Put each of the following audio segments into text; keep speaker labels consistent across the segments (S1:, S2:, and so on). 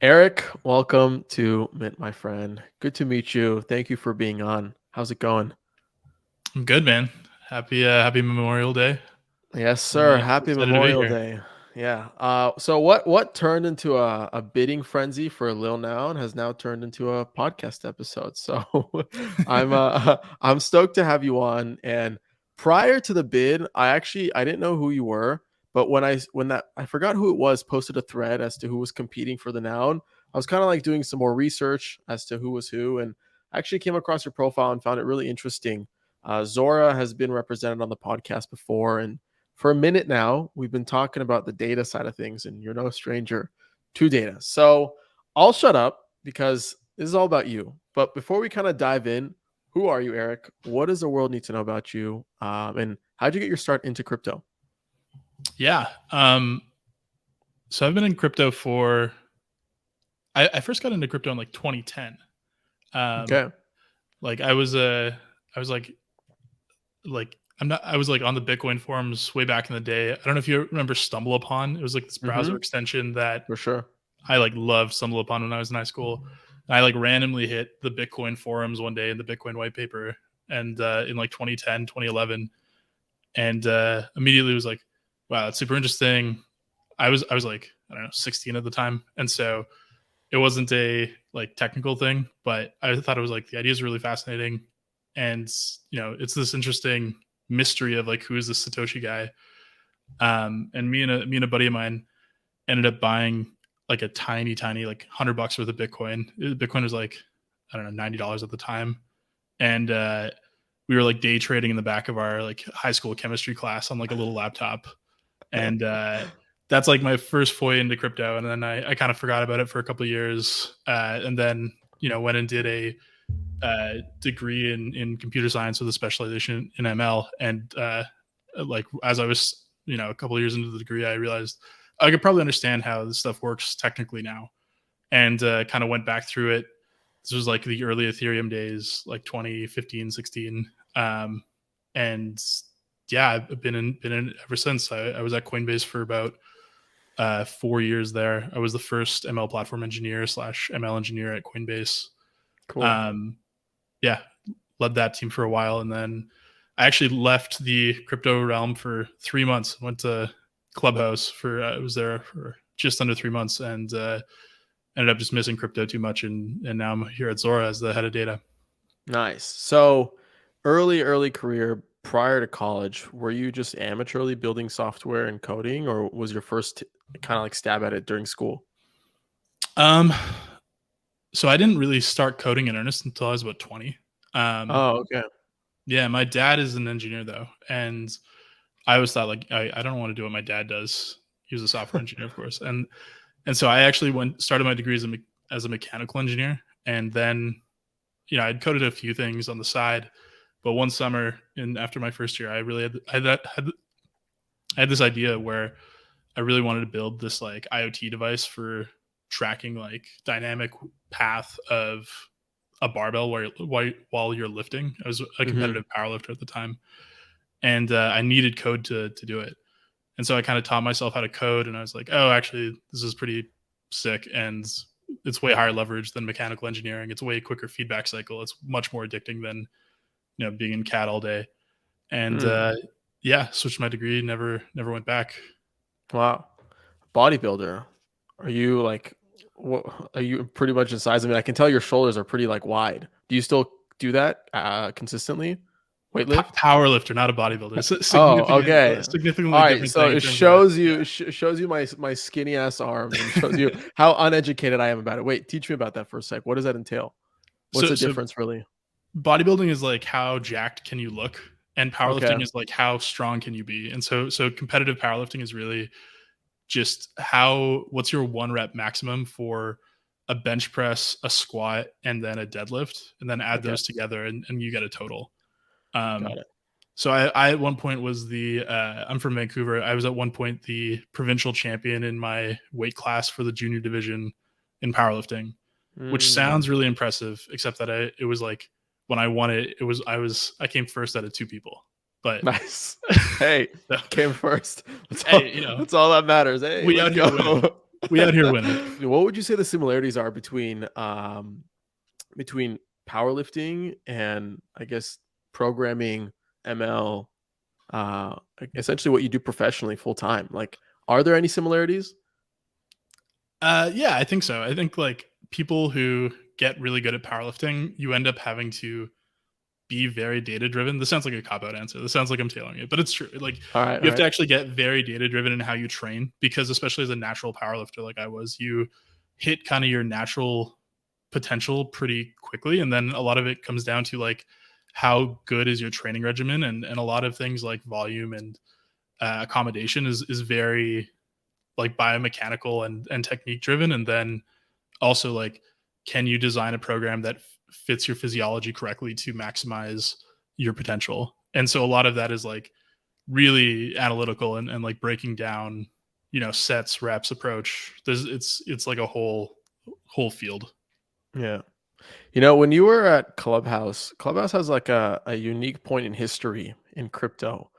S1: Erik, welcome to Mint, my friend. Good to meet you. Thank you for being on. How's it going?
S2: I'm good, man. Happy Memorial Day.
S1: Yes, sir. Happy
S2: Excited to be
S1: Memorial
S2: here.
S1: Day. Yeah. So what turned into a bidding frenzy for Lil Now and has now turned into a podcast episode. So I'm stoked to have you on. And prior to the bid, I didn't know who you were, but when I forgot who it was posted a thread as to who was competing for the noun. I was kind of like doing some more research as to who was who, and I actually came across your profile and found it really interesting. Zora has been represented on the podcast before, and for a minute now, we've been talking about the data side of things, and you're no stranger to data. So I'll shut up because this is all about you. But before we kind of dive in, who are you, Erik? What does the world need to know about you? And how'd you get your start into crypto?
S2: Yeah. So I've been in crypto for. I first got into crypto in like 2010. Um,
S1: Okay.
S2: like I was like I'm not. I was like on the Bitcoin forums way back in the day. I don't know if you remember Stumble Upon. It was like this
S1: Mm-hmm.
S2: browser extension that
S1: For sure.
S2: I like loved Stumble Upon when I was in high school. And I like randomly hit the Bitcoin forums one day in the Bitcoin white paper, and in like 2010, 2011, and immediately was like, wow, that's super interesting. I was like, I don't know, 16 at the time, and so it wasn't a like technical thing, but I thought it was like the idea is really fascinating, and it's this interesting mystery of like who is this Satoshi guy. And me and a buddy of mine ended up buying like a tiny like $100 worth of Bitcoin. Bitcoin was like, I don't know, $90 at the time, and we were like day trading in the back of our like high school chemistry class on like a little laptop, and that's like my first foray into crypto. And then I kind of forgot about it for a couple of years, and then went and did a degree in computer science with a specialization in ML. And like as I was a couple of years into the degree, I realized I could probably understand how this stuff works technically now, and kind of went back through it. This was like the early Ethereum days, like 2015, 16. And yeah, I've been in ever since. I was at Coinbase for about 4 years there. I was the first ML platform engineer slash ML engineer at Coinbase.
S1: Cool.
S2: Um, yeah, led that team for a while, and then I actually left the crypto realm for 3 months. Went to Clubhouse for I was there for just under 3 months, and ended up just missing crypto too much, and now I'm here at Zora as the head of data.
S1: Nice. So early career prior to college, were you just amateurly building software and coding, or was your first kind of like stab at it during school?
S2: Um, so I didn't really start coding in earnest until I was about 20. Um,
S1: Oh, okay.
S2: yeah, my dad is an engineer though, and I always thought like I don't want to do what my dad does. He was a software engineer, of course, and so I actually started my degree as a mechanical engineer, and then I'd coded a few things on the side, but one summer and after my first year, I really I had this idea where I really wanted to build this like IoT device for tracking like dynamic path of a barbell while you're lifting. I was a
S1: Hmm.
S2: competitive powerlifter at the time, and I needed code to do it. And so I kind of taught myself how to code, and I was like, oh, actually, this is pretty sick, and it's way higher leverage than mechanical engineering. It's a way quicker feedback cycle. It's much more addicting than being in CAD all day. And
S1: Mm.
S2: yeah, switched my degree. Never went back.
S1: Wow. Bodybuilder. Are you like, what are you pretty much the size? I mean, I can tell your shoulders are pretty like wide. Do you still do that consistently? Weightlift?
S2: Power lifter, not a bodybuilder. It's a
S1: Oh, okay. All
S2: significantly
S1: right.
S2: different
S1: So
S2: thing in
S1: it
S2: terms of
S1: shows
S2: yeah.
S1: you shows you my skinny ass arms and shows you how uneducated I am about it. Wait, teach me about that for a sec. What does that entail? What's the
S2: So
S1: difference really?
S2: bodybuilding is like how jacked can you look, and
S1: Okay.
S2: powerlifting is like how strong can you be. And so competitive powerlifting is really just what's your one rep maximum for a bench press, a squat, and then a deadlift, and then add
S1: Okay.
S2: those together, and you get a total.
S1: Got
S2: Um,
S1: it.
S2: so I at one point was the I'm from Vancouver. I was at one point the provincial champion in my weight class for the junior division in powerlifting, which
S1: Mm,
S2: sounds really impressive. Except that it was like when I won it, I came first out of two people. But
S1: nice. Hey,
S2: so,
S1: came first. That's all,
S2: hey,
S1: that's all that matters. Hey,
S2: we
S1: let's
S2: out here winning.
S1: go.
S2: We out here winning.
S1: What would you say the similarities are between powerlifting and, I guess, programming, ML, essentially what you do professionally full time? Like, are there any similarities?
S2: Yeah, I think so. I think like people who get really good at powerlifting, you end up having to be very data driven. This sounds like a cop out answer. This sounds like I'm tailoring it, but it's true. Like
S1: All right,
S2: you
S1: all
S2: have to
S1: right.
S2: actually get very data driven in how you train because especially as a natural powerlifter like I was, you hit kind of your natural potential pretty quickly. And then a lot of it comes down to like how good is your training regimen and a lot of things like volume and accommodation is very like biomechanical and technique driven. And then also like can you design a program that fits your physiology correctly to maximize your potential? And so a lot of that is like really analytical and like breaking down, sets, reps, approach. It's like a whole field.
S1: Yeah. When you were at Clubhouse, Clubhouse has like a unique point in history in crypto,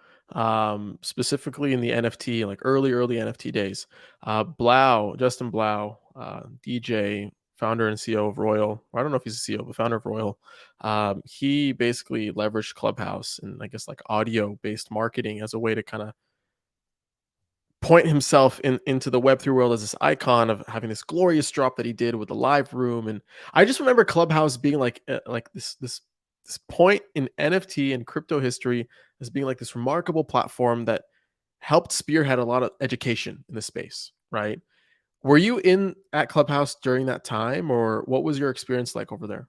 S1: specifically in the NFT, like early NFT days. Justin Blau, DJ, founder and CEO of Royal. I don't know if he's a CEO, but founder of Royal. He basically leveraged Clubhouse and, I guess, like audio based marketing as a way to kind of point himself into the Web3 world as this icon of having this glorious drop that he did with the live room. And I just remember Clubhouse being like this point in NFT and crypto history as being like this remarkable platform that helped spearhead a lot of education in the space, right? Were you in at Clubhouse during that time, or what was your experience like over there?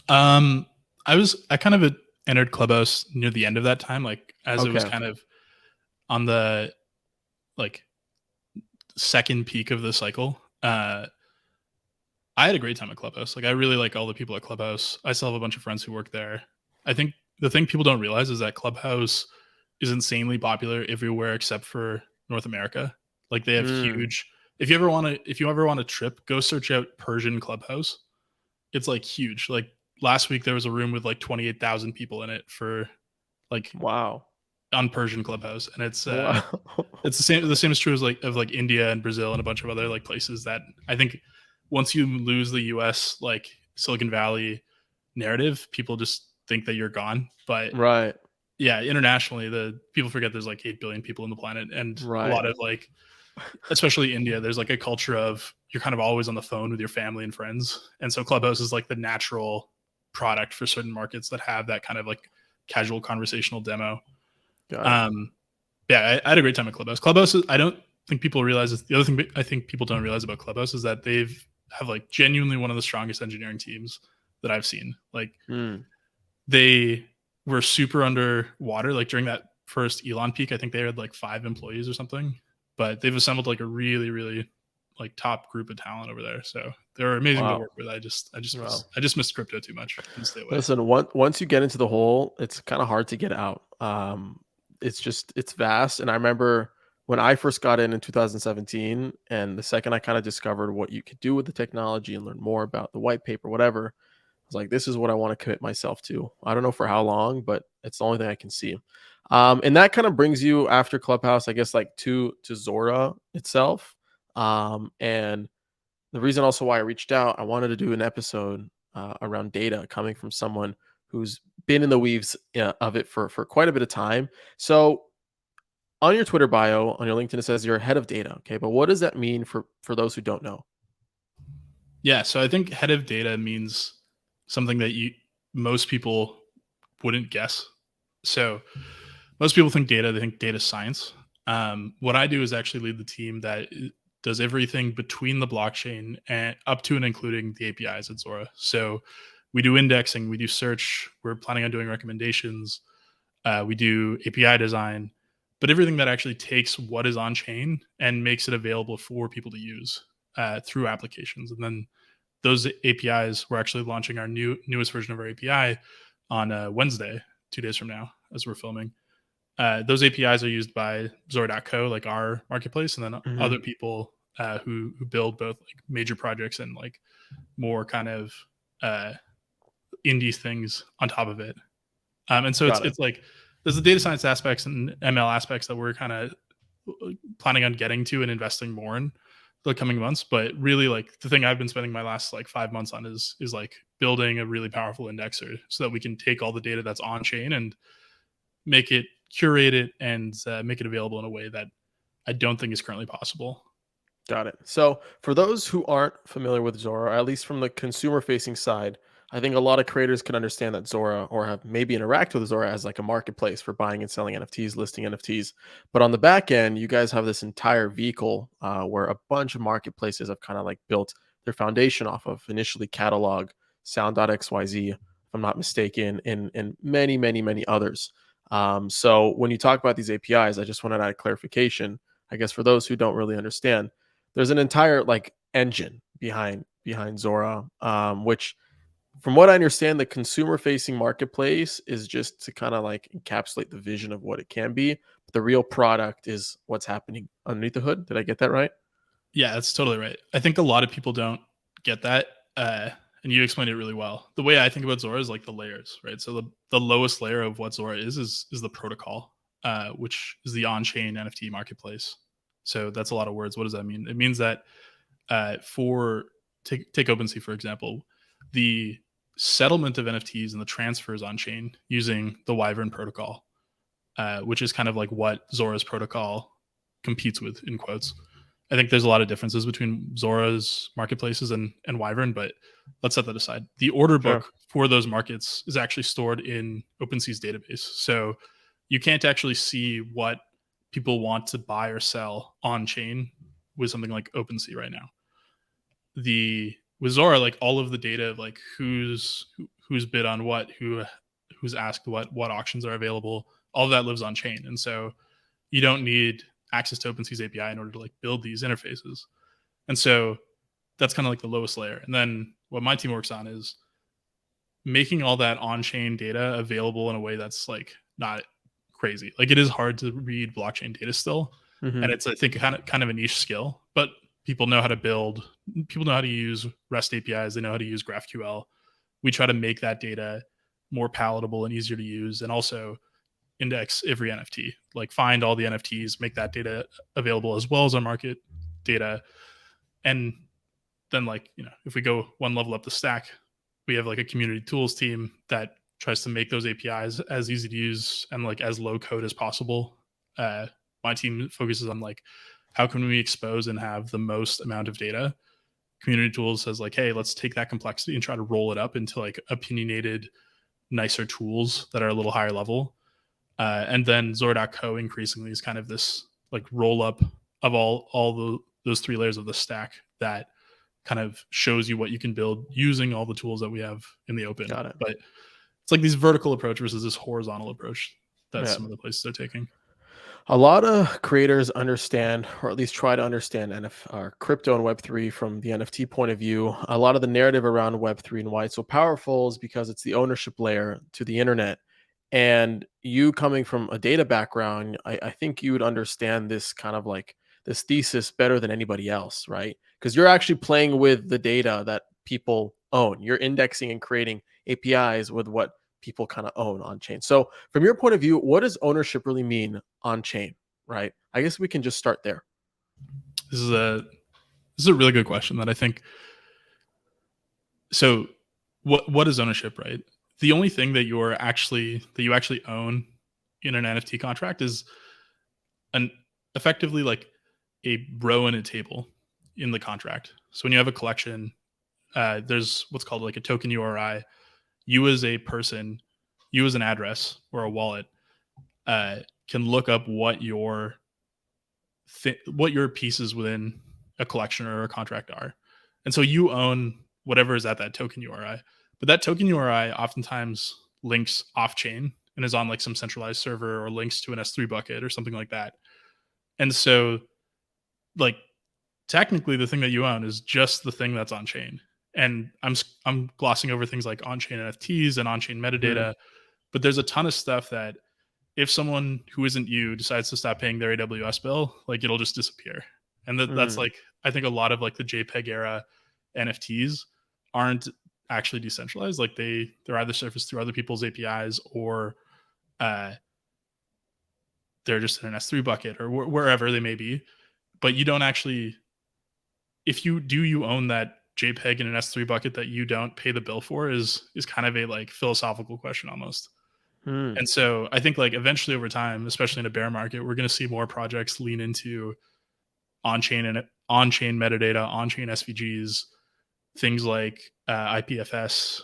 S2: Um, I kind of entered Clubhouse near the end of that time, like as it was
S1: Okay.
S2: kind of on the like second peak of the cycle. I had a great time at Clubhouse. Like I really like all the people at Clubhouse. I still have a bunch of friends who work there. I think the thing people don't realize is that Clubhouse is insanely popular everywhere except for North America. Like they have
S1: Mm,
S2: huge. If you ever want a trip, go search out Persian Clubhouse. It's like huge. Like last week there was a room with like 28,000 people in it for like
S1: wow.
S2: on Persian Clubhouse, and
S1: Wow.
S2: it's the same. The same is true as like of like India and Brazil and a bunch of other like places that I think once you lose the U.S. like Silicon Valley narrative, people just think that you're gone. But
S1: Right.
S2: yeah, internationally, the people forget there's like 8 billion people on the planet, and a
S1: Right.
S2: lot of like, especially India, there's like a culture of you're kind of always on the phone with your family and friends, and so Clubhouse is like the natural product for certain markets that have that kind of like casual conversational demo.
S1: Got it.
S2: Um, yeah, I had a great time at Clubhouse. Clubhouse, I don't think people realize this. The other thing I think people don't realize about Clubhouse is that they've have like genuinely one of the strongest engineering teams that I've seen. Like
S1: Mm,
S2: they were super underwater. Like during that first Elon peak, I think they had like 5 employees or something. But they've assembled like a really, really like top group of talent over there. So they're amazing to
S1: wow.
S2: work with.
S1: Wow.
S2: I just miss crypto too much and stay away.
S1: Listen, once you get into the hole, it's kind of hard to get out. It's vast, and I remember when I first got in 2017, and the second I kind of discovered what you could do with the technology and learn more about the white paper, whatever, I was like, this is what I want to commit myself to. I don't know for how long, but it's the only thing I can see. And that kind of brings you after Clubhouse, I guess, like to Zora itself. And the reason also why I reached out, I wanted to do an episode around data coming from someone who's been in the weaves of it for quite a bit of time. So on your Twitter bio, on your LinkedIn, it says you're head of data. Okay, but what does that mean for those who don't know?
S2: Yeah, so I think head of data means something that you most people wouldn't guess. So most people think data, they think data science. What I do is actually lead the team that does everything between the blockchain and up to and including the APIs at Zora. So we do indexing, we do search, we're planning on doing recommendations, we do API design, but everything that actually takes what is on chain and makes it available for people to use through applications. And then those APIs, we're actually launching our newest version of our API on Wednesday, 2 days from now, as we're filming. Those APIs are used by Zora.co, like our marketplace, and then
S1: Hmm.
S2: other people who build both like major projects and like more kind of uh, indie things on top of it. And so
S1: Got it.
S2: it's like there's the data science aspects and ML aspects that we're kind of planning on getting to and investing more in. the coming months. But really, like the thing I've been spending my last like 5 months on is like building a really powerful indexer so that we can take all the data that's on chain and make it, curate it, and make it available in a way that I don't think is currently possible.
S1: Got it. So, for those who aren't familiar with Zora, at least from the consumer facing side, I think a lot of creators can understand that Zora or have maybe interact with Zora as like a marketplace for buying and selling NFTs, listing NFTs. But on the back end, you guys have this entire vehicle where a bunch of marketplaces have kind of like built their foundation off of initially Catalog, Sound.xyz, if I'm not mistaken, and many, many, many others. So, when you talk about these APIs, I just wanted to add clarification. I guess for those who don't really understand, there's an entire like engine behind Zora, which from what I understand, the consumer facing marketplace is just to kind of like encapsulate the vision of what it can be. But the real product is what's happening underneath the hood. Did I get that right?
S2: Yeah, that's totally right. I think a lot of people don't get that. And you explained it really well. The way I think about Zora is like the layers, right? So the lowest layer of what Zora is the protocol, which is the on-chain NFT marketplace. So that's a lot of words. What does that mean? It means that for take OpenSea for example, the settlement of NFTs and the transfers on chain using the Wyvern protocol, which is kind of like what Zora's protocol competes with in quotes. I think there's a lot of differences between Zora's marketplaces and Wyvern, but let's set that aside. The order
S1: Sure.
S2: book for those markets is actually stored in OpenSea's database. So you can't actually see what people want to buy or sell on chain with something like OpenSea right now. The with Zora, like all of the data of like who's bid on what, who's asked what auctions are available, all of that lives on chain. And so you don't need access to OpenSea's API in order to like build these interfaces. And so that's kind of like the lowest layer. And then what my team works on is making all that on-chain data available in a way that's like not crazy. Like it is hard to read blockchain data still,
S1: Hmm.
S2: and it's I think kind of a niche skill, but people know how to build, people know how to use REST APIs, they know how to use GraphQL. We try to make that data more palatable and easier to use, and also index every NFT, like find all the NFTs, make that data available as well as our market data. And then like, if we go one level up the stack, we have like a community tools team that tries to make those APIs as easy to use and like as low code as possible. My team focuses on like how can we expose and have the most amount of data. Community tools says like, hey, let's take that complexity and try to roll it up into like opinionated, nicer tools that are a little higher level. And then Zora.co increasingly is kind of this like roll up of those three layers of the stack that kind of shows you what you can build using all the tools that we have in the open.
S1: Got it.
S2: But it's like these vertical approach versus this horizontal approach that
S1: Yeah.
S2: some of the places are taking.
S1: A lot of creators understand, or at least try to understand, crypto and Web3 from the NFT point of view. A lot of the narrative around Web3 and why it's so powerful is because it's the ownership layer to the internet. And you coming from a data background, I think you would understand this kind of like this thesis better than anybody else, right? Because you're actually playing with the data that people own. You're indexing and creating APIs with what people kind of own on chain. So, from your point of view, what does ownership really mean on chain, right? I guess we can just start there.
S2: This is a really good question that I think. So, what is ownership, right? The only thing that you actually own in an NFT contract is an effectively like a row in a table in the contract. So when you have a collection, there's what's called like a token URI. You as a person, you as an address or a wallet, can look up what your pieces within a collection or a contract are, and so you own whatever is at that token URI. But that token URI oftentimes links off chain and is on like some centralized server or links to an S3 bucket or something like that. And so, like technically, the thing that you own is just the thing that's on chain. And I'm glossing over things like on chain NFTs and on chain
S1: Mhm.
S2: metadata, but there's a ton of stuff that if someone who isn't you decides to stop paying their AWS bill, like it'll just disappear. And that's
S1: Mm.
S2: like I think a lot of like the JPEG era NFTs aren't actually decentralized. Like they're either surfaced through other people's APIs or uh, they're just in an S3 bucket or wherever they may be. But you don't actually if you own that JPEG in an S3 bucket that you don't pay the bill for is kind of a like philosophical question almost.
S1: Hmm.
S2: And so I think like eventually over time, especially in a bear market, we're going to see more projects lean into on-chain and on-chain metadata, on-chain SVGs, things like IPFS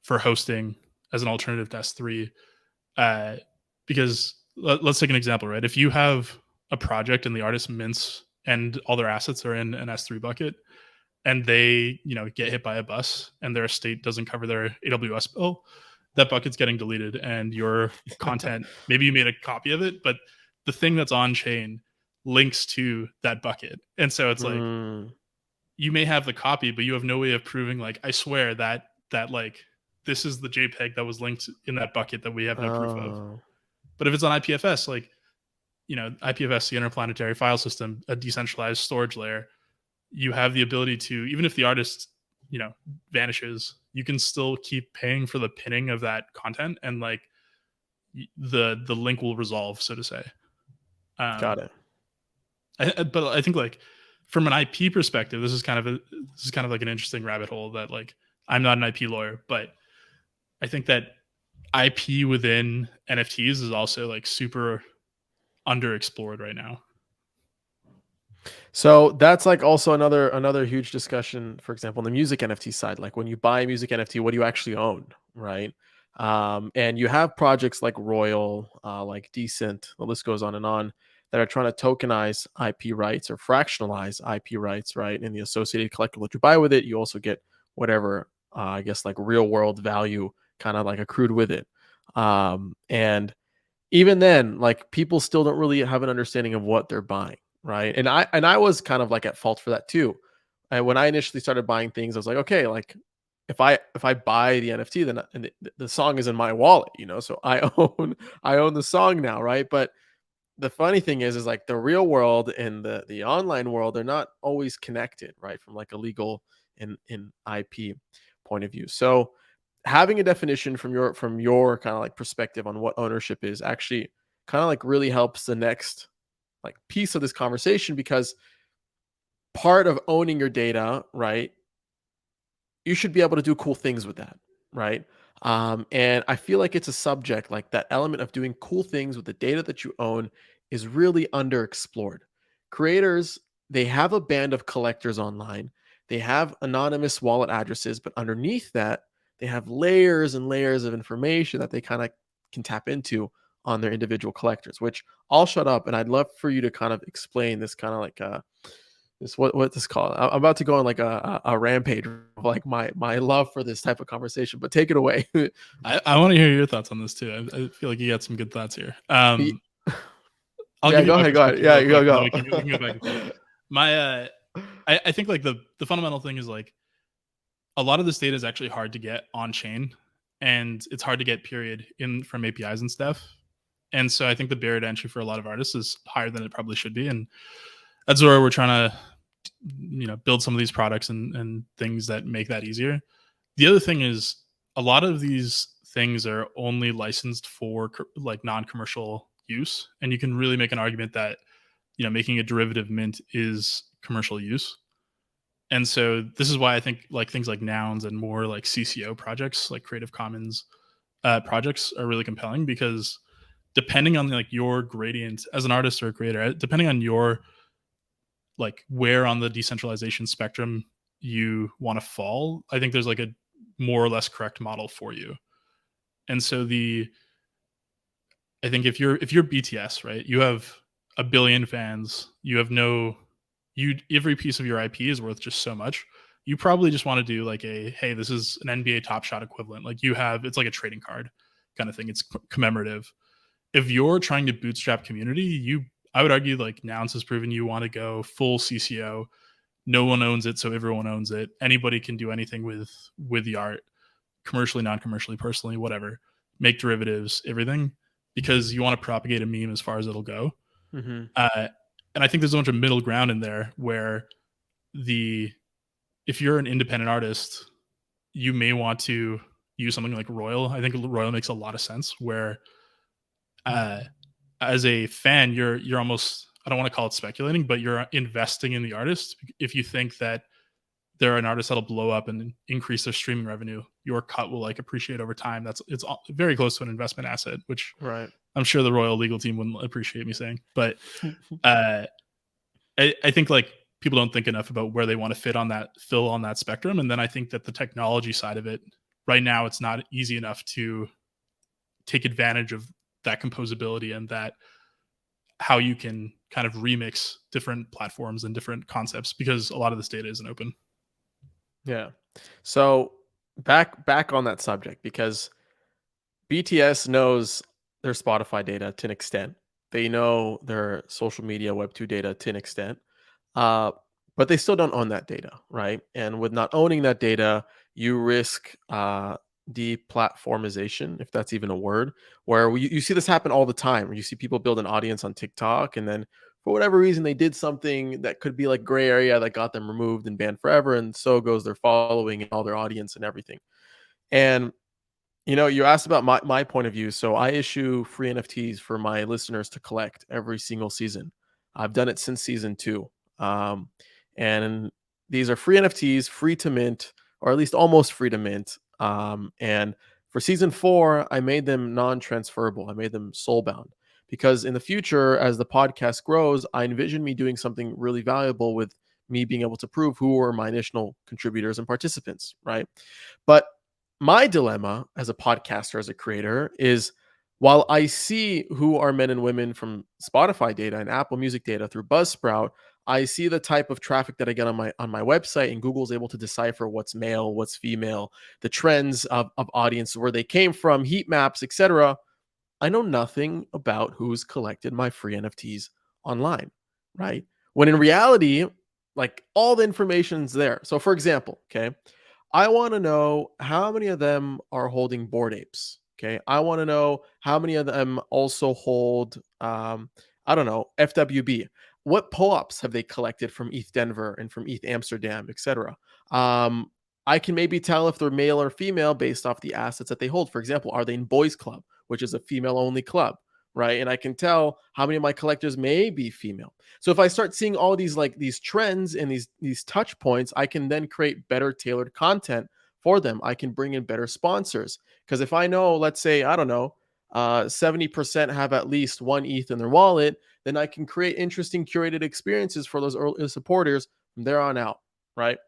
S2: for hosting as an alternative to S3. Uh, because let's take an example, right? If you have a project and the artist mints and all their assets are in an S3 bucket, and they get hit by a bus and their estate doesn't cover their AWS bill, that bucket's getting deleted and your content, maybe you made a copy of it, but the thing that's on chain links to that bucket. And so it's like
S1: Hmm.
S2: you may have the copy, but you have no way of proving like, I swear that like this is the JPEG that was linked in that bucket that we have no proof of.
S1: Oh,
S2: But if it's on IPFS, like, IPFS, the interplanetary file system, a decentralized storage layer, you have the ability to, even if the artist vanishes, you can still keep paying for the pinning of that content, and like the link will resolve, so to say.
S1: got
S2: um
S1: it.
S2: but I think like from an IP perspective, this is kind of like an interesting rabbit hole that like I'm not an IP lawyer, but I think that IP within NFTs is also like super underexplored right now.
S1: So that's like also another huge discussion. For example, on the music NFT side, like when you buy a music NFT, what do you actually own, right? And you have projects like Royal, like Decent, the list goes on, that are trying to tokenize IP rights or fractionalize IP rights, right? And the associated collectible that you buy with it, you also get whatever, I guess, like real world value kind of like accrued with it. And even then, like people still don't really have an understanding of what they're buying, right? And I was kind of like at fault for that too. And when I initially started buying things, I was like, okay, like if I buy the NFT, then the song is in my wallet, so I own the song now, right? But the funny thing is like the real world and the online world, they're not always connected, right? From like a legal and in IP point of view. So having a definition from your kind of like perspective on what ownership is actually kind of like really helps the next like piece of this conversation, because part of owning your data, right, you should be able to do cool things with that, right? And I feel like it's a subject like that element of doing cool things with the data that you own is really underexplored. Creators, they have a band of collectors online. They have anonymous wallet addresses, but underneath that, they have layers and layers of information that they kind of can tap into on their individual collectors, which I'll shut up and I'd love for you to kind of explain this kind of like this what this called. I'm about to go on like a rampage of like my love for this type of conversation, but take it away.
S2: I want to hear your thoughts on this too. I feel like you got some good thoughts here. I'll
S1: Yeah,
S2: give you
S1: go
S2: my
S1: ahead, go ahead.
S2: perspective
S1: Yeah,
S2: real
S1: you
S2: quick, and then
S1: go
S2: we can go back and forth.
S1: go.
S2: My I think like the fundamental thing is like a lot of this data is actually hard to get on chain, and it's hard to get period in from APIs and stuff. And so I think the barrier to entry for a lot of artists is higher than it probably should be. And at Zora, we're trying to build some of these products and things that make that easier. The other thing is a lot of these things are only licensed for like non-commercial use, and you can really make an argument that making a derivative mint is commercial use. And so this is why I think like things like nouns and more like CCO projects, like Creative Commons projects, are really compelling, because depending on like your gradient as an artist or a creator, depending on your like where on the decentralization spectrum you want to fall, I think there's like a more or less correct model for you. And so I think if you're BTS, right, you have a billion fans, you have no you every piece of your IP is worth just so much. You probably just want to do like a, hey, this is an NBA Top Shot equivalent. Like you have, it's like a trading card kind of thing. It's commemorative. If you're trying to bootstrap community, I would argue like Nouns has proven you want to go full CCO. No one owns it, so everyone owns it. Anybody can do anything with the art, commercially, non-commercially, personally, whatever. Make derivatives, everything, because you want to propagate a meme as far as it'll go.
S1: Hmm.
S2: Uh, and I think there's a bunch of middle ground in there where if you're an independent artist, you may want to use something like Royal. I think Royal makes a lot of sense, where as a fan, you're almost I don't want to call it speculating, but you're investing in the artist. If you think that they're an artist that'll blow up and increase their streaming revenue, your cut will like appreciate over time. It's very close to an investment asset, which
S1: Right.
S2: I'm sure the Royal legal team wouldn't appreciate me saying. But uh, I think like people don't think enough about where they want to fill on that spectrum. And then I think that the technology side of it, right now, it's not easy enough to take advantage of that composability and that how you can kind of remix different platforms and different concepts, because a lot of this data isn't open.
S1: Yeah. So back on that subject, because BTS knows their Spotify data to an extent. They know their social media Web2 data to an extent. Uh, but they still don't own that data, right? And with not owning that data, you risk deplatformization, if that's even a word, where you see this happen all the time, where you see people build an audience on TikTok, and then for whatever reason, they did something that could be like gray area that got them removed and banned forever. And so goes their following and all their audience and everything. And you asked about my point of view. So I issue free NFTs for my listeners to collect every single season. I've done it since season 2. Um, and these are free NFTs, free to mint, or at least almost free to mint. And for season 4, I made them non-transferable. I made them soul-bound because in the future, as the podcast grows, I envision me doing something really valuable with me being able to prove who were my initial contributors and participants, right? But my dilemma as a podcaster, as a creator, is while I see who are men and women from Spotify data and Apple Music data through Buzzsprout, I see the type of traffic that I get on my website, and Google's able to decipher what's male, what's female, the trends of audience, where they came from, heat maps, etc. I know nothing about who's collected my free NFTs online, right? When in reality, like all the information's there. So for example, okay, I want to know how many of them are holding Bored Apes. Okay. I want to know how many of them also hold, I don't know, FWB. What POAPs have they collected from ETH Denver and from ETH Amsterdam, etc.? Um, I can maybe tell if they're male or female based off the assets that they hold. For example, are they in Boys Club, which is a female only club, right? And I can tell how many of my collectors may be female. So if I start seeing all these trends and these touch points, I can then create better tailored content for them. I can bring in better sponsors, because if I know, let's say, I don't know, 70% have at least one ETH in their wallet, then I can create interesting curated experiences for those early supporters from there on out, right?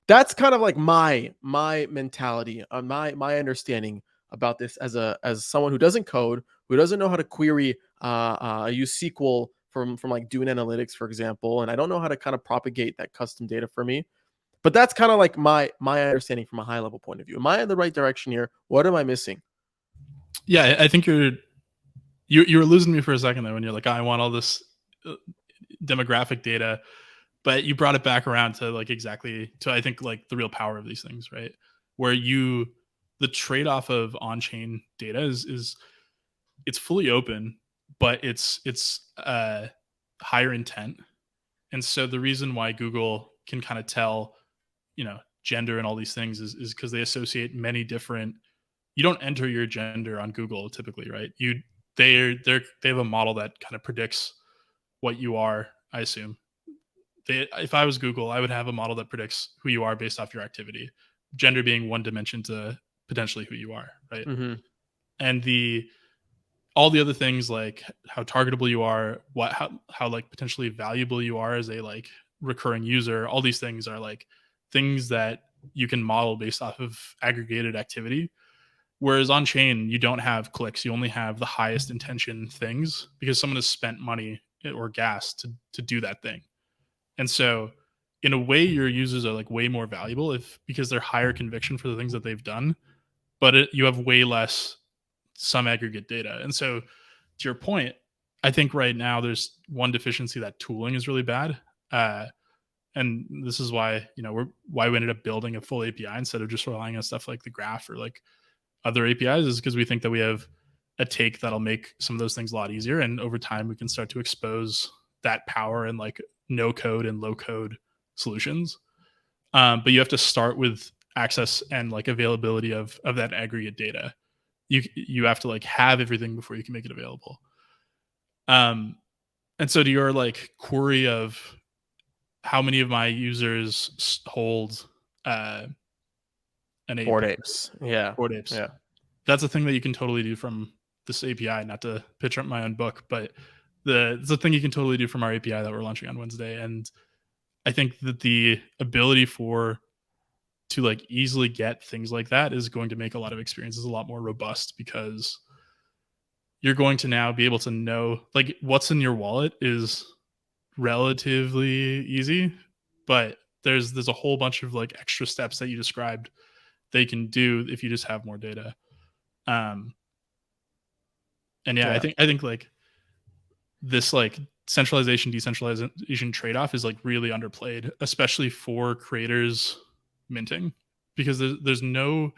S1: That's kind of like my mentality, my understanding about this as someone who doesn't code, who doesn't know how to query, use SQL from like doing analytics, for example, and I don't know how to kind of propagate that custom data for me. But that's kind of like my understanding from a high level point of view. Am I in the right direction here? What am I missing?
S2: Yeah, I think you were losing me for a second there when you're like, I want all this demographic data, but you brought it back around to like exactly to I think like the real power of these things, right? Where the trade-off of on-chain data is it's fully open, but it's higher intent. And so the reason why Google can kind of tell, gender and all these things is because they associate many different. You don't enter your gender on Google typically, right? They have a model that kind of predicts what you are. I assume if I was Google, I would have a model that predicts who you are based off your activity, gender being one dimension to potentially who you are, right?
S1: Mm-hmm.
S2: And all the other things like how targetable you are, how like potentially valuable you are as a like recurring user, all these things are like things that you can model based off of aggregated activity. Whereas on chain, you don't have clicks, you only have the highest intention things because someone has spent money or gas to do that thing. And so in a way, your users are like way more valuable because they're higher conviction for the things that they've done, but you have way less some aggregate data. And so to your point, I think right now there's one deficiency, that tooling is really bad. And this is why, why we ended up building a full API instead of just relying on stuff like the graph or like other APIs, is because we think that we have a take that'll make some of those things a lot easier. And over time we can start to expose that power in like no code and low code solutions. But you have to start with access and like availability of that aggregate data. You have to like have everything before you can make it available. And so to your like query of how many of my users hold an ape,
S1: Bored apes. Yeah.
S2: bored apes,
S1: Yeah.
S2: that's a thing that you can totally do from this API. Not to pitch up my own book, but it's a thing you can totally do from our API that we're launching on Wednesday. And I think that the ability to like easily get things like that is going to make a lot of experiences a lot more robust, because you're going to now be able to know like what's in your wallet is relatively easy, but there's a whole bunch of like extra steps that you described they can do if you just have more data. Um, and yeah,
S1: Yeah.
S2: I think like this like centralization decentralization trade-off is like really underplayed, especially for creators minting, because there's no,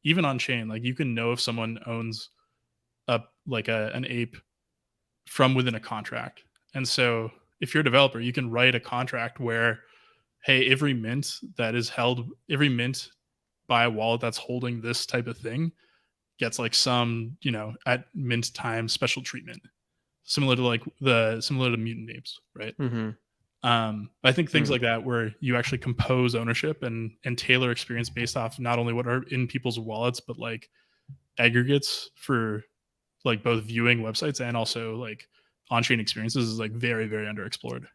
S2: even on chain, like you can know if someone owns a like an ape from within a contract. And so if you're a developer, you can write a contract where, hey, every mint by a wallet that's holding this type of thing gets like some, at mint time special treatment, similar to mutant apes, right?
S1: Mm-hmm.
S2: I think things
S1: Mm.
S2: like that, where you actually compose ownership and tailor experience based off not only what are in people's wallets, but like aggregates for like both viewing websites and also like on-chain experiences, is like very, very underexplored.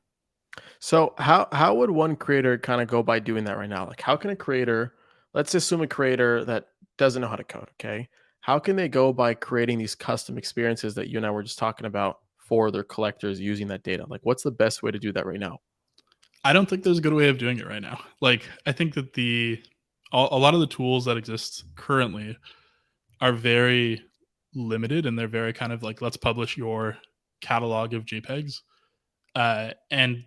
S1: So how would one creator kind of go by doing that right now? Like how can a creator, let's assume a creator that doesn't know how to code, okay? How can they go by creating these custom experiences that you and I were just talking about for their collectors using that data? Like what's the best way to do that right now?
S2: I don't think there's a good way of doing it right now. Like I think that a lot of the tools that exist currently are very limited, and they're very kind of like, let's publish your catalog of JPEGs. And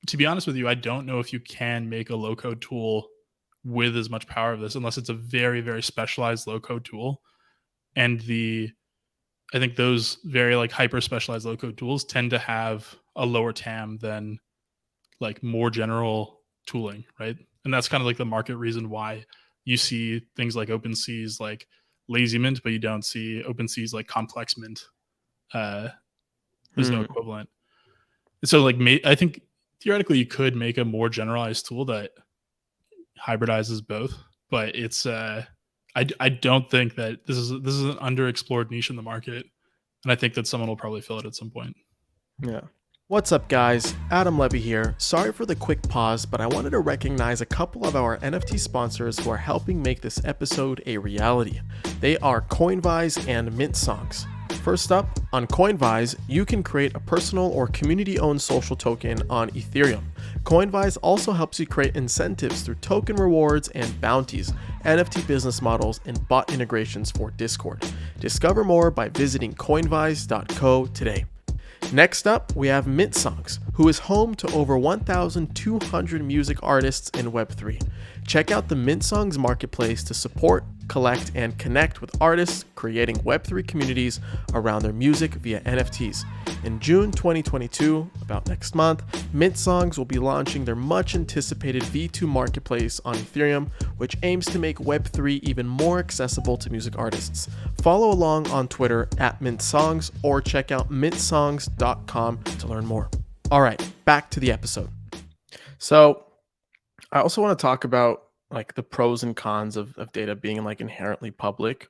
S2: to be honest with you, I don't know if you can make a low code tool with as much power of this unless it's a very, very specialized low code tool. And I think those very like hyper specialized low code tools tend to have a lower TAM than like more general tooling, right? And that's kind of like the market reason why you see things like OpenSea's like lazy mint, but you don't see OpenSea's like complex mint. Uh, there's no
S1: Hmm.
S2: equivalent. So like, I think theoretically you could make a more generalized tool that hybridizes both, but I don't think that this is an underexplored niche in the market, and I think that someone will probably fill it at some point.
S1: Yeah. What's up, guys? Adam Levy here. Sorry for the quick pause, but I wanted to recognize a couple of our NFT sponsors who are helping make this episode a reality. They are Coinvise and Mint Songs. First up, on Coinvise, you can create a personal or community-owned social token on Ethereum. Coinvise also helps you create incentives through token rewards and bounties, NFT business models, and bot integrations for Discord. Discover more by visiting coinvise.co today. Next up, we have Mint Songs, who is home to over 1,200 music artists in Web3. Check out the Mint Songs marketplace to support, collect, and connect with artists creating Web3 communities around their music via NFTs. In June 2022, about next month, Mint Songs will be launching their much anticipated V2 marketplace on Ethereum, which aims to make Web3 even more accessible to music artists. Follow along on Twitter at Mint Songs or check out mintsongs.com to learn more. All right, back to the episode. So, I also want to talk about like the pros and cons of data being like inherently public,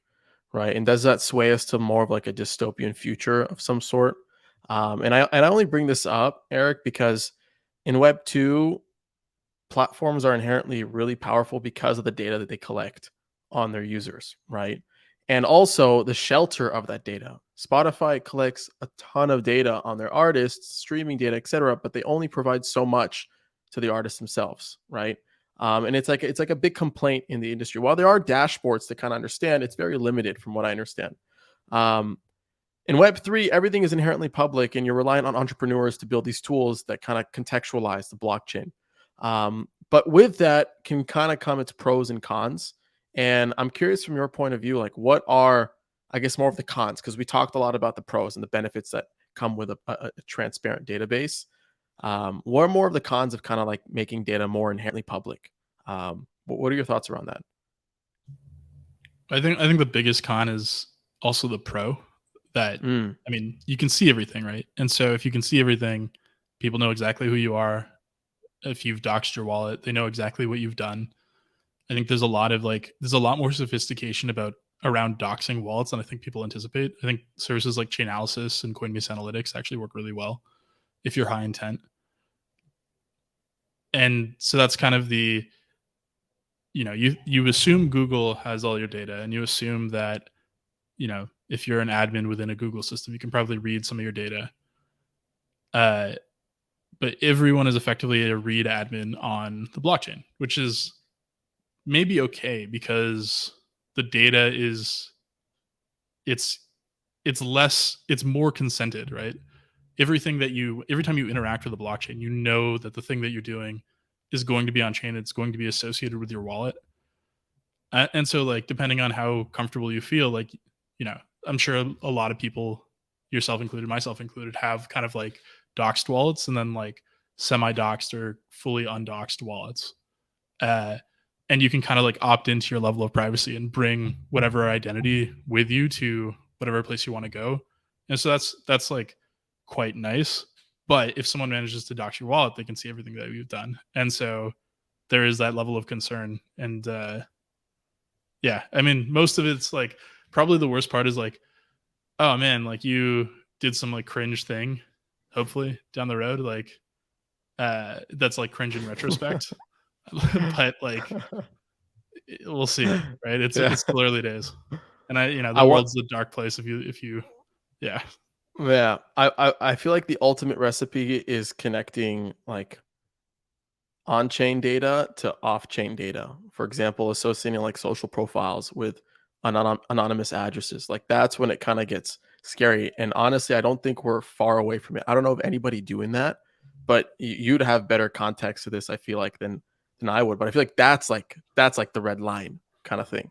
S1: right? And does that sway us to more of like a dystopian future of some sort? And I only bring this up, Eric, because in Web 2, platforms are inherently really powerful because of the data that they collect on their users, right? And also the shelter of that data. Spotify collects a ton of data on their artists, streaming data, etc., but they only provide so much to the artists themselves, right? And it's like a big complaint in the industry. While there are dashboards to kind of understand, it's very limited from what I understand. Um, in Web3, everything is inherently public, and you're relying on entrepreneurs to build these tools that kind of contextualize the blockchain. But with that can kind of come its pros and cons. And I'm curious from your point of view, like what are, I guess, more of the cons? Because we talked a lot about the pros and the benefits that come with a transparent database. What are more of the cons of kind of like making data more inherently public? What are your thoughts around that?
S2: I think the biggest con is also the pro. that,
S1: Mm.
S2: I mean, you can see everything, right? And so if you can see everything, people know exactly who you are. If you've doxed your wallet, they know exactly what you've done. I think there's a lot of there's a lot more sophistication around doxing wallets than I think people anticipate. I think services like Chainalysis and Coinbase Analytics actually work really well if you're high intent. And so that's kind of you assume Google has all your data, and you assume that, if you're an admin within a Google system, you can probably read some of your data. But everyone is effectively a read admin on the blockchain, which is maybe okay because the data it's it's more consented, right? Every time you interact with the blockchain, you know that the thing that you're doing is going to be on chain. It's going to be associated with your wallet. And so, like, depending on how comfortable you feel, like, I'm sure a lot of people, yourself included, myself included, have kind of like doxed wallets and then like semi-doxed or fully undoxed wallets. Uh, and you can kind of like opt into your level of privacy and bring whatever identity with you to whatever place you want to go. And so that's like quite nice. But if someone manages to dox your wallet, they can see everything that you've done. And so there is that level of concern. And yeah, I mean, most of it's like probably the worst part is like, oh man, like you did some like cringe thing, hopefully down the road, like that's like cringe in retrospect. But like we'll see, right?
S1: Yeah.
S2: It's still early days. And
S1: I
S2: the
S1: want
S2: world's a dark place if you yeah.
S1: yeah. I feel like the ultimate recipe is connecting like on-chain data to off-chain data. For example, associating like social profiles with anonymous addresses. Like that's when it kind of gets scary. And honestly, I don't think we're far away from it. I don't know of anybody doing that, but you'd have better context to this, I feel like, than I would. But I feel like that's like the red line kind of thing.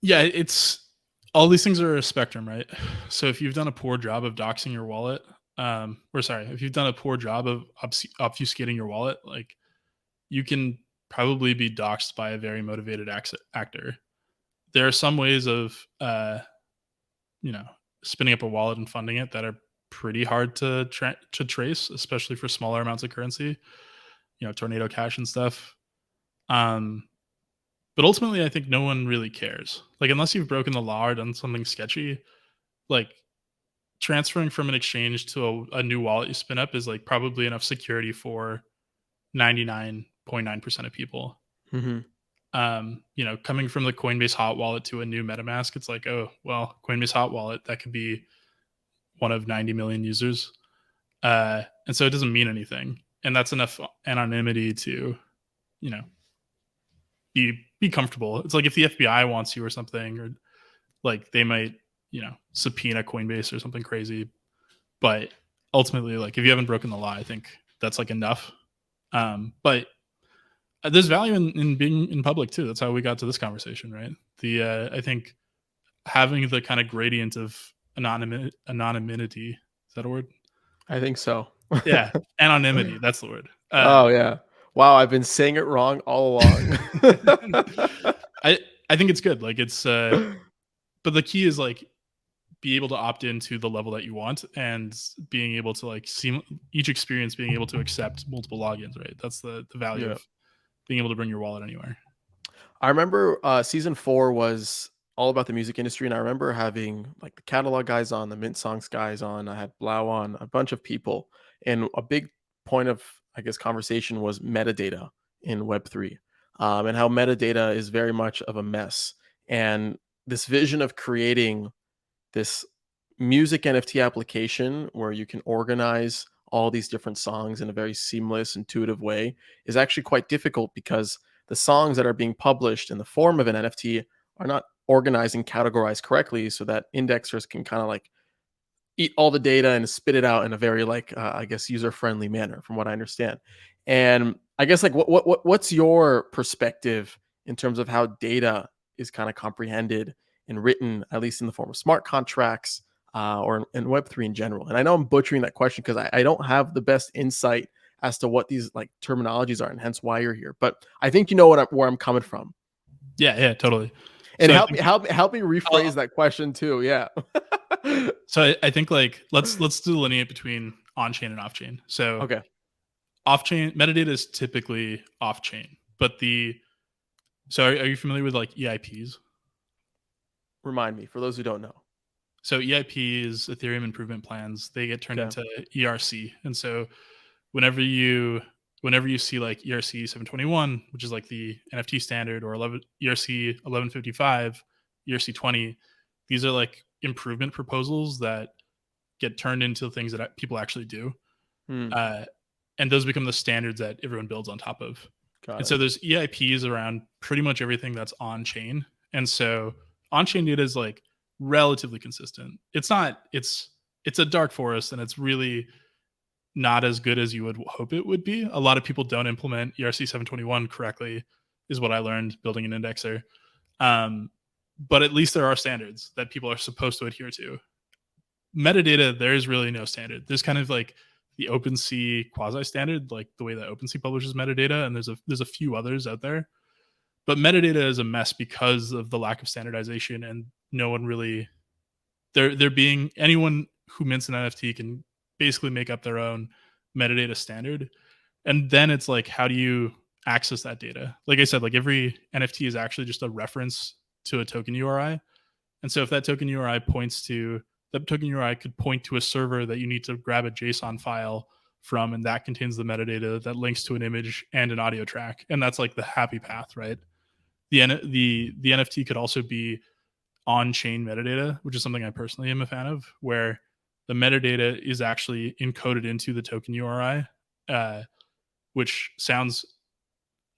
S2: Yeah, it's all these things are a spectrum, right? So if you've done a poor job of doxing your wallet, or sorry, if you've done a poor job of obfuscating your wallet, like you can probably be doxed by a very motivated actor. There are some ways of you know spinning up a wallet and funding it that are pretty hard to trace, especially for smaller amounts of currency. Tornado Cash and stuff. Um, but ultimately, I think no one really cares. Like unless you've broken the law or done something sketchy, like transferring from an exchange to a new wallet you spin up is like probably enough security for 99.9% of people.
S1: Hmm.
S2: Coming from the Coinbase hot wallet to a new MetaMask, it's like, oh, well, Coinbase hot wallet, that could be one of 90 million users. And so it doesn't mean anything. And that's enough anonymity to, you know, be comfortable. It's like if the FBI wants you or something, or like they might, subpoena Coinbase or something crazy. But ultimately, like if you haven't broken the law, I think that's like enough. But there's value in being in public too. That's how we got to this conversation, right? I think having the kind of gradient of anonymity, is that a word?
S1: I think so.
S2: Yeah, anonymity. That's the word.
S1: Oh yeah. Wow, I've been saying it wrong all along.
S2: I I think it's good. Like it's, but the key is like be able to opt into the level that you want and being able to like see each experience being able to accept multiple logins. Right. That's the value
S1: Yeah.
S2: of being able to bring your wallet anywhere.
S1: I remember season 4 was all about the music industry, and I remember having like the catalog guys on, the Mint Songs guys on. I had Blau on, a bunch of people, and a big point of I guess conversation was metadata in Web3, and how metadata is very much of a mess. And this vision of creating this music NFT application where you can organize all these different songs in a very seamless, intuitive way is actually quite difficult because the songs that are being published in the form of an NFT are not organized and categorized correctly so that indexers can kind of like eat all the data and spit it out in a very like I guess user friendly manner from what I understand. And I guess like what's your perspective in terms of how data is kind of comprehended and written, at least in the form of smart contracts or in Web3 in general? And I know I'm butchering that question because I don't have the best insight as to what these like terminologies are and hence why you're here. But I think you know where I'm coming from.
S2: Yeah, totally.
S1: And
S2: So I
S1: help
S2: think
S1: me help me
S2: I'll,
S1: rephrase that question too. Yeah.
S2: So I think like let's delineate between on chain and off chain. So
S1: Okay,
S2: off chain metadata is typically off chain, but are you familiar with like EIPs?
S1: remind me for those who don't know.
S2: So EIPs, Ethereum Improvement Plans, they get turned
S1: Okay.
S2: into ERC, and so whenever you whenever you see like ERC 721, which is like the NFT standard, or 11 ERC 1155, ERC 20, these are like improvement proposals that get turned into things that people actually do.
S1: Hmm.
S2: Uh, and those become the standards that everyone builds on top of.
S1: Got
S2: And
S1: it.
S2: so there's EIPs around pretty much everything that's on chain. And so on chain data is like relatively consistent. It's not, it's a dark forest, and it's really not as good as you would hope it would be. A lot of people don't implement ERC 721 correctly, is what I learned building an indexer. Um, but at least there are standards that people are supposed to adhere to. Metadata, there is really no standard. There's kind of like the OpenSea quasi standard, like the way that OpenSea publishes metadata, and there's a few others out there. But metadata is a mess because of the lack of standardization, and no one really there being anyone who mints an NFT can basically make up their own metadata standard. And then it's like, how do you access that data? Like I said, like every NFT is actually just a reference to a token URI. And so if that token URI points to that token URI could point to a server that you need to grab a JSON file from, and that contains the metadata that links to an image and an audio track. And that's like the happy path, right? The NFT could also be on-chain metadata, which is something I personally am a fan of, where the metadata is actually encoded into the token URI, which sounds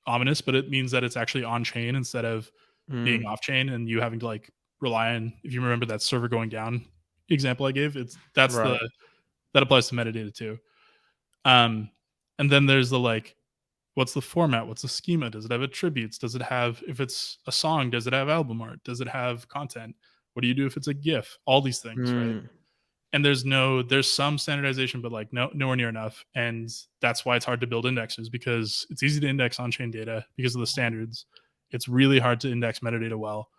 S2: ominous, but it means that it's actually on-chain instead of being
S1: Hmm.
S2: off-chain, and you having to like rely on. If you remember that server going down example I gave,
S1: Right.
S2: that applies to metadata too. Um, and then there's the like, what's the format? What's the schema? Does it have attributes? Does it have, if it's a song, does it have album art? Does it have content? What do you do if it's a GIF? All these things, right?
S1: Hmm.
S2: And there's some standardization, but like nowhere near enough. And that's why it's hard to build indexes, because it's easy to index on-chain data because of the standards. It's really hard to index metadata well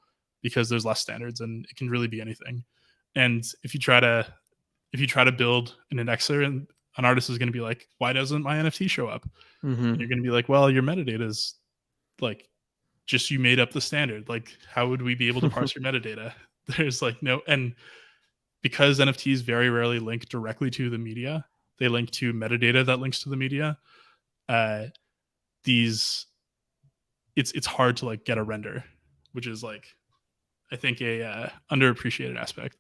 S2: because there's less standards, and it can really be anything. And if you try to build an indexer, and an artist is going to be like, why doesn't my NFT show up? And
S1: Hmm.
S2: you're going to be like, well, your metadata is like, just, you made up the standard. Like, how would we be able to parse your metadata? There's like no, and because NFTs very rarely link directly to the media, they link to metadata that links to the media. Uh, these it's hard to like get a render, which is like, I think a underappreciated aspect.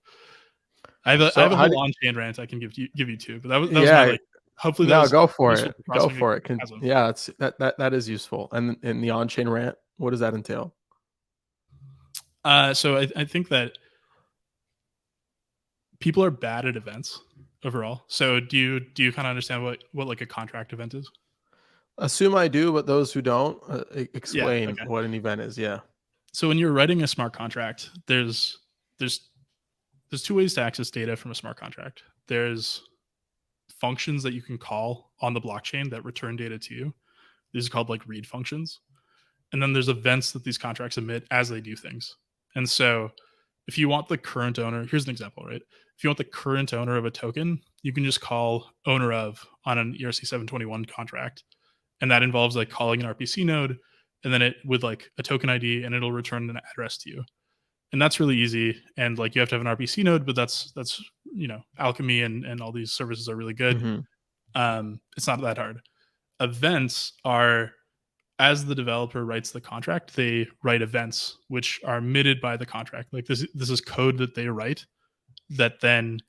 S2: I
S1: So
S2: have a
S1: how do
S2: whole on chain rant I can give you too, but that was my
S1: yeah,
S2: like, hopefully that
S1: no,
S2: was
S1: go for
S2: useful
S1: it.
S2: for
S1: Go
S2: crossing a
S1: for it.
S2: chasm.
S1: Yeah, it's that is useful. And in the on-chain rant, what does that entail?
S2: So I think that people are bad at events overall. So do you kind of understand what like a contract event is?
S1: Assume I do, but those who don't,
S2: Yeah.
S1: explain
S2: Okay.
S1: what an event is. Yeah.
S2: So when you're writing a smart contract, there's there's two ways to access data from a smart contract. There's functions that you can call on the blockchain that return data to you. These are called like read functions. And then there's events that these contracts emit as they do things. And so if you want the current owner, here's an example, right? If you want the current owner of a token, you can just call owner of on an ERC 721 contract. And that involves like calling an RPC node, and then it with like a token ID, and it'll return an address to you. And that's really easy. And like, you have to have an RPC node, but that's Alchemy and all these services are really good.
S1: Hmm.
S2: It's not that hard. Events are, as the developer writes the contract, they write events which are emitted by the contract. Like this is code that they write that then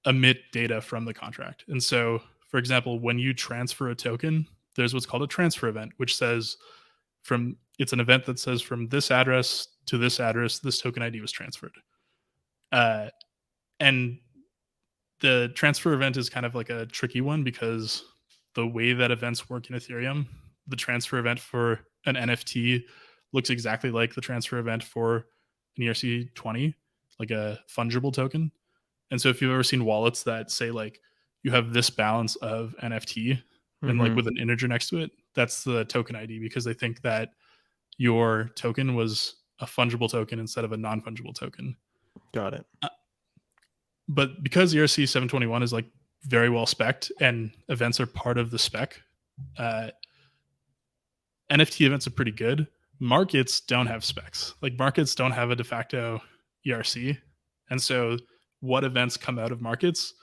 S2: emit data from the contract. And so, for example, when you transfer a token, there's what's called a transfer event, which says it's an event that says from this address to this address, this token ID was transferred. Uh, and the transfer event is kind of like a tricky one, because the way that events work in Ethereum, the transfer event for an NFT looks exactly like the transfer event for an ERC20, like a fungible token. And so if you've ever seen wallets that say like, you have this balance of NFT and like
S1: Hmm.
S2: with an integer next to it, that's the token ID, because they think that your token was a fungible token instead of a non-fungible token.
S1: Got it.
S2: But because ERC 721 is like very well spec'd and events are part of the spec, uh, NFT events are pretty good. Markets don't have specs. Like markets don't have a de facto ERC. And so what events come out of markets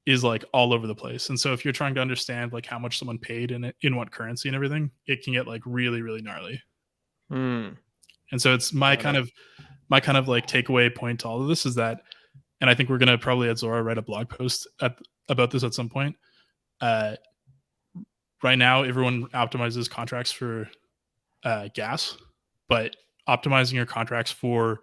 S2: is like all over the place. And so if you're trying to understand like how much someone paid in what currency and everything, it can get like really, really gnarly.
S1: Hmm.
S2: And so it's my kind of like takeaway point to all of this is that, and I think we're gonna probably at Zora write a blog post about this at some point. Right now, everyone optimizes contracts for gas, but optimizing your contracts for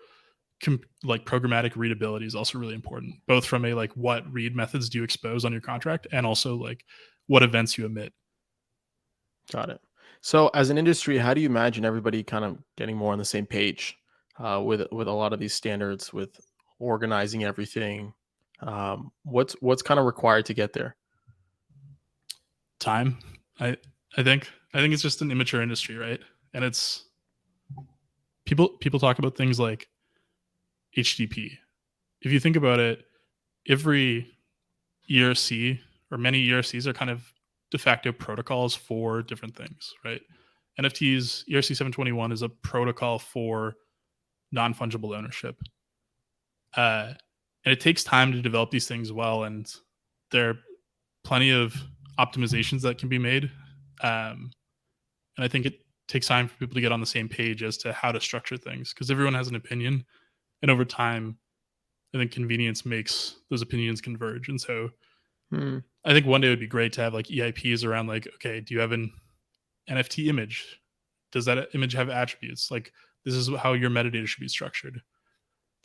S2: like programmatic readability is also really important, both from a like what read methods do you expose on your contract and also like what events you emit.
S1: Got it. So, as an industry, how do you imagine everybody kind of getting more on the same page with a lot of these standards, with organizing everything? What's kind of required to get there?
S2: Time, I I think it's just an immature industry, right? And it's people talk about things like HTTP. If you think about it, every ERC or many ERCs are kind of de facto protocols for different things, right? NFTs, ERC 721 is a protocol for non fungible ownership. And it takes time to develop these things well. And there are plenty of optimizations that can be made. And I think it takes time for people to get on the same page as to how to structure things because everyone has an opinion. And over time, I think convenience makes those opinions converge. And so
S1: Hmm.
S2: I think one day it would be great to have like EIPs around like, okay, do you have an NFT image? Does that image have attributes? Like this is how your metadata should be structured.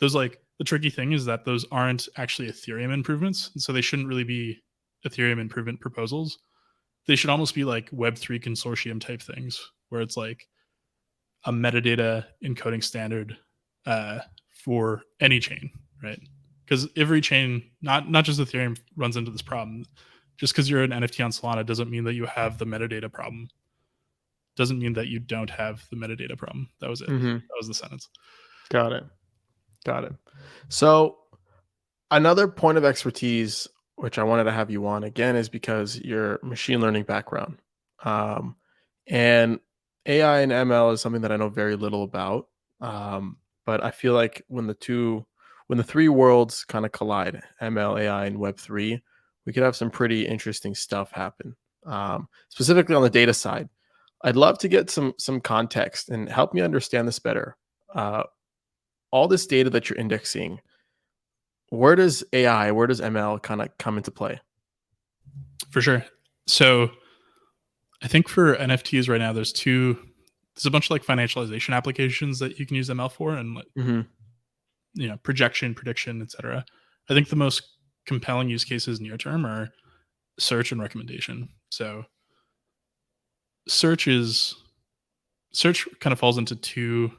S2: Those like the tricky thing is that those aren't actually Ethereum improvements. And so they shouldn't really be Ethereum improvement proposals. They should almost be like Web3 consortium type things where it's like a metadata encoding standard for any chain, right? Because every chain, not just Ethereum, runs into this problem. Just because you're an NFT on Solana doesn't mean that you have the metadata problem. Doesn't mean that you don't have the metadata problem. That was it.
S1: Hmm.
S2: That was the sentence.
S1: Got it. Got it. So, another point of expertise, which I wanted to have you on again, is because your machine learning background, um, and AI and ML is something that I know very little about. But I feel like when the three worlds kind of collide, ML, AI, and Web3, we could have some pretty interesting stuff happen. Specifically on the data side, I'd love to get some context and help me understand this better. Uh, all this data that you're indexing, where does AI, where does ML kind of come into play?
S2: For sure. So I think for NFTs right now, there's a bunch of like financialization applications that you can use ML for and
S1: Hmm.
S2: projection, prediction, etc. I think the most compelling use cases near term are search and recommendation. So search kind of falls into two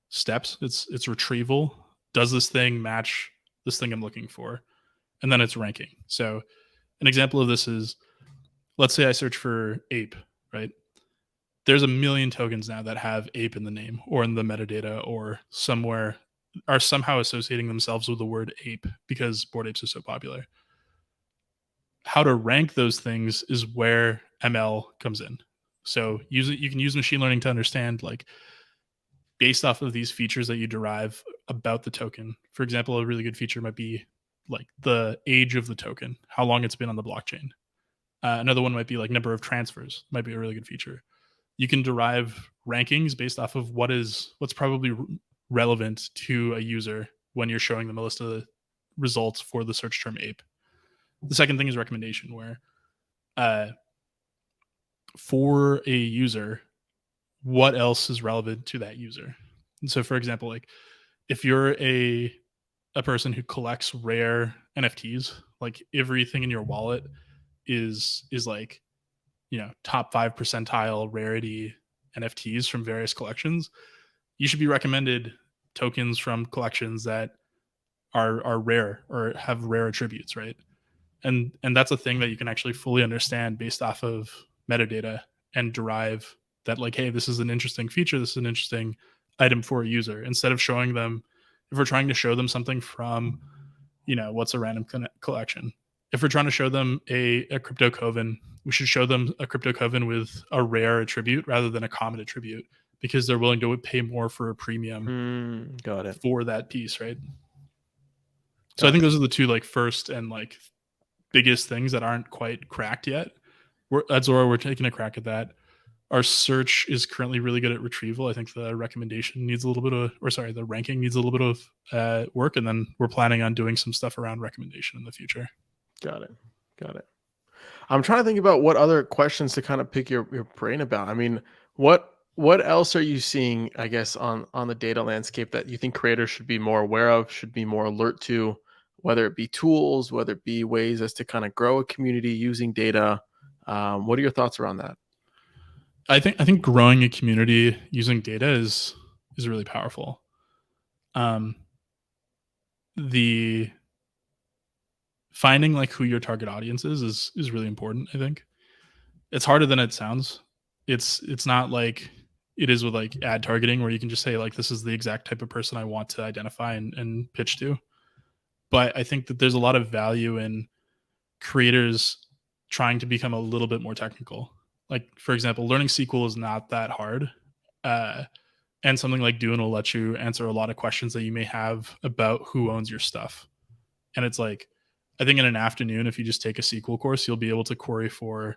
S2: steps. It's retrieval. Does this thing match this thing I'm looking for? And then it's ranking. So an example of this is, let's say I search for ape, right? There's a million tokens now that have ape in the name or in the metadata or somewhere are somehow associating themselves with the word ape because Bored Apes are so popular. How to rank those things is where ML comes in. So you can use machine learning to understand like based off of these features that you derive about the token. For example, a really good feature might be like the age of the token, how long it's been on the blockchain. Another one might be like number of transfers, might be a really good feature. You can derive rankings based off of what's probably relevant to a user when you're showing them a list of the results for the search term ape. The second thing is recommendation, where for a user, what else is relevant to that user? And so, for example, like if you're a person who collects rare NFTs, like everything in your wallet is like top 5 percentile rarity NFTs from various collections, you should be recommended tokens from collections that are rare or have rare attributes, right? And that's a thing that you can actually fully understand based off of metadata and derive that like, hey, this is an interesting feature, this is an interesting item for a user, instead of showing them, if we're trying to show them something from what's a random collection. If we're trying to show them a crypto coven, we should show them a crypto coven with a rare attribute rather than a common attribute, because they're willing to pay more for a premium
S1: Got it.
S2: for that piece, right? So I
S1: Got
S2: think
S1: it.
S2: those are the two like first and like biggest things that aren't quite cracked yet. At Zora, we're taking a crack at that. Our search is currently really good at retrieval. I think the recommendation needs a little bit of, or sorry, the ranking needs a little bit of work, and then we're planning on doing some stuff around recommendation in the future.
S1: Got it. Got it. I'm trying to think about what other questions to kind of pick your brain about. I mean, what else are you seeing, I guess, on the data landscape that you think creators should be more aware of, should be more alert to, whether it be tools, whether it be ways as to kind of grow a community using data? What are your thoughts around that?
S2: I think growing a community using data is really powerful. The finding like who your target audience is really important. I think it's harder than it sounds. It's not like it is with like ad targeting, where you can just say like, this is the exact type of person I want to identify and pitch to. But I think that there's a lot of value in creators trying to become a little bit more technical. Like, for example, learning SQL is not that hard. And something like Dune will let you answer a lot of questions that you may have about who owns your stuff. And it's like, I think in an afternoon, if you just take a SQL course, you'll be able to query for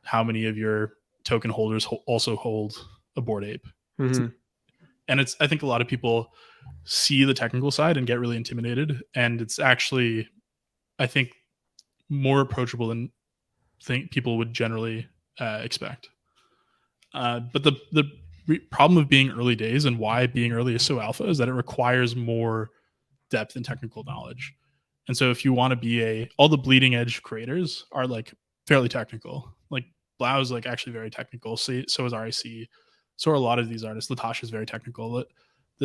S2: how many of your token holders also hold a Bored Ape.
S1: Mm-hmm.
S2: And I think a lot of people see the technical side and get really intimidated. And it's actually, I think, more approachable than people would generally expect. But the problem of being early days, and why being early is so alpha, is that it requires more depth and technical knowledge. And so if you want to be all the bleeding edge creators are like fairly technical. Like Blau is like actually very technical. So is RIC. So are a lot of these artists. Latasha is very technical. A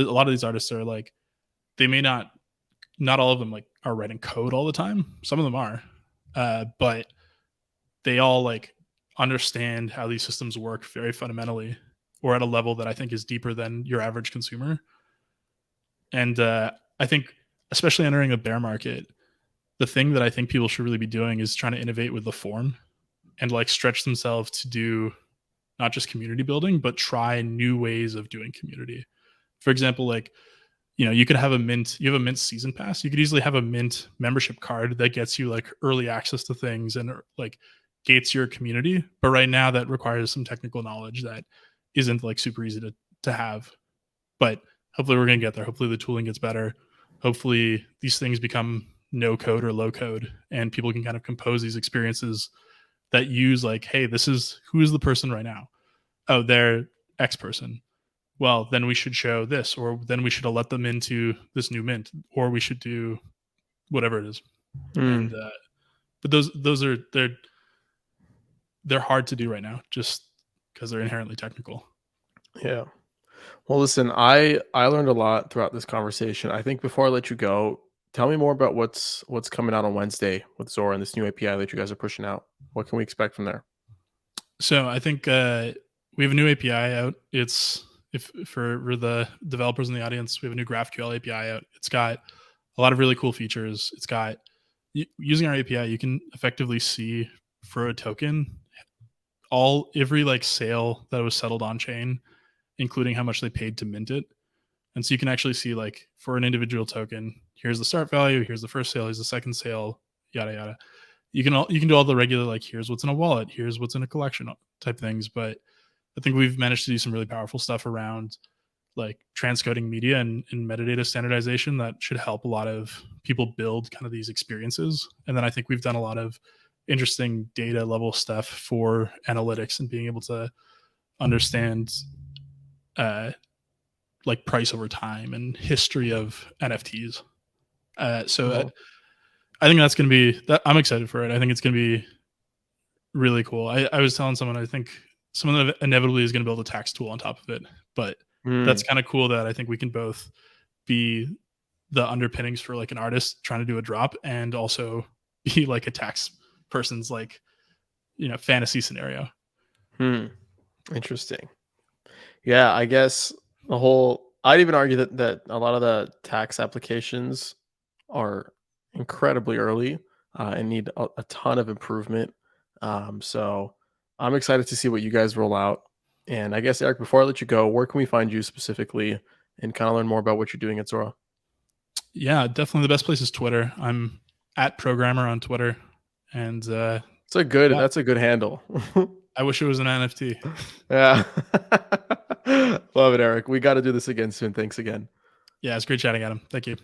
S2: lot of these artists are like, they may not all of them like are writing code all the time. Some of them are, but they all like understand how these systems work very fundamentally, or at a level that I think is deeper than your average consumer. And I think, especially entering a bear market, the thing that I think people should really be doing is trying to innovate with the form and like stretch themselves to do not just community building, but try new ways of doing community. For example, like, you could have a mint season pass. You could easily have a mint membership card that gets you like early access to things and like gates your community. But right now that requires some technical knowledge that isn't like super easy to have. But hopefully we're going to get there. Hopefully the tooling gets better. Hopefully these things become no code or low code, and people can kind of compose these experiences that use like, hey, who is the person right now? Oh, they're X person. Well, then we should show this, or then we should let them into this new mint, or we should do whatever it is. And but those are they're hard to do right now, just because they're inherently technical.
S1: Yeah. Well, listen, I learned a lot throughout this conversation. I think before I let you go, tell me more about what's coming out on Wednesday with Zora and this new API that you guys are pushing out. What can we expect from there?
S2: So I think we have a new API out. It's for the developers in the audience, we have a new GraphQL API out. It's got a lot of really cool features. It's got, using our API, you can effectively see for a token every like sale that was settled on chain, including how much they paid to mint it. And so you can actually see like for an individual token, here's the start value, here's the first sale, here's the second sale, yada yada. You can do all the regular like, here's what's in a wallet, here's what's in a collection type things. But I think we've managed to do some really powerful stuff around like transcoding media and metadata standardization that should help a lot of people build kind of these experiences. And then I think we've done a lot of interesting data level stuff for analytics and being able to understand like price over time and history of NFTs. So I think that's going to be that. I'm excited for it. I think it's going to be really cool. I was telling someone, I think someone inevitably is going to build a tax tool on top of it, but that's kind of cool that I think we can both be the underpinnings for like an artist trying to do a drop and also be like a tax person's like, fantasy scenario.
S1: Interesting. Yeah, I guess I'd even argue that a lot of the tax applications are incredibly early and need a ton of improvement. So I'm excited to see what you guys roll out. And I guess, Eric, before I let you go, where can we find you specifically and kind of learn more about what you're doing at Zora?
S2: Yeah, definitely the best place is Twitter. I'm at programmer on Twitter, and yeah,
S1: That's a good handle.
S2: I wish it was an NFT.
S1: Yeah. Love it, Eric. We got to do this again soon. Thanks again.
S2: Yeah, it's great chatting, Adam. Thank you.